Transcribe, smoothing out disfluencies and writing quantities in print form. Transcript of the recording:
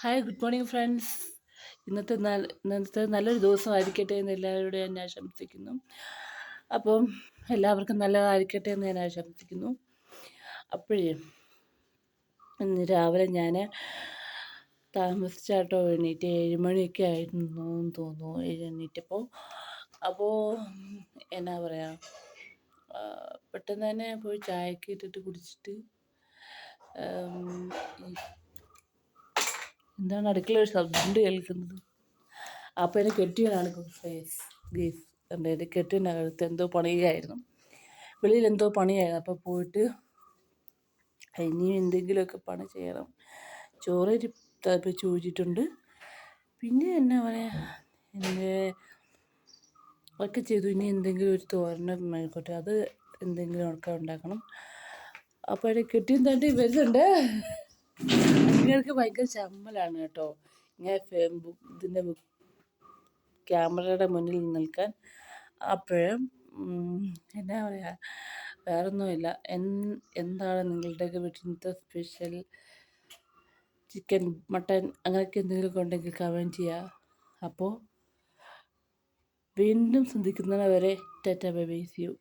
Hi good morning friends. ഇന്നത്തെ നല്ലൊരു ദിവസമായിരിക്കട്ടെ എന്ന് എല്ലാവരോടും ഞാൻ ആശംസിക്കുന്നു. അപ്പം എല്ലാവർക്കും നല്ലതായിരിക്കട്ടെ എന്ന് ഞാൻ ആശംസിക്കുന്നു. അപ്പോഴേ ഇന്ന് രാവിലെ ഞാൻ താമസിച്ചാട്ടോ എണീറ്റ് 7 മണിയൊക്കെ ആയിരുന്നു എന്ന് തോന്നുന്നു എണീറ്റപ്പോൾ. അപ്പോൾ എന്നാ പറയുക, പെട്ടെന്ന് തന്നെ പോയി ചായയൊക്കെ ഇട്ടിട്ട് കുടിച്ചിട്ട് എന്താണ് അടുക്കള ഒരു സൗണ്ട് കേൾക്കുന്നത്? അപ്പോൾ എൻ്റെ കെട്ടിയനാണ് ഗീസ് എൻ്റെ കെട്ടിയനകത്ത് എന്തോ പണിയായിരുന്നു, വെളിയിൽ എന്തോ പണിയായിരുന്നു. അപ്പോൾ പോയിട്ട് ഇനിയും എന്തെങ്കിലുമൊക്കെ പണി ചെയ്യണം. ചോറ് തിളപ്പിച്ച് ഊറ്റിയിട്ടുണ്ട്. പിന്നെ എന്നാ പറയുക, എൻ്റെ ഒക്കെ ചെയ്തു. ഇനി എന്തെങ്കിലും ഒരു തോരനും ആയിക്കോട്ടെ, അത് എന്തെങ്കിലും ഒക്കെ ഉണ്ടാക്കണം. അപ്പോൾ എൻ്റെ കെട്ടിയും തട്ടി വരുന്നുണ്ട്. നിങ്ങൾക്ക് ഭയങ്കര ചമ്മലാണ് കേട്ടോ ഇങ്ങനെ ഇതിൻ്റെ ക്യാമറയുടെ മുന്നിൽ നിൽക്കാൻ. അപ്പോഴും എന്നാ പറയുക, വേറൊന്നുമില്ല. എന്താണ് നിങ്ങളുടെയൊക്കെ വീട്ടിലത്തെ സ്പെഷ്യൽ? ചിക്കൻ, മട്ടൻ അങ്ങനെയൊക്കെ എന്തെങ്കിലുമൊക്കെ ഉണ്ടെങ്കിൽ കമൻറ്റ് ചെയ്യുക. അപ്പോൾ വീണ്ടും സന്ധിക്കുന്നവരെ tata bye bye, see U.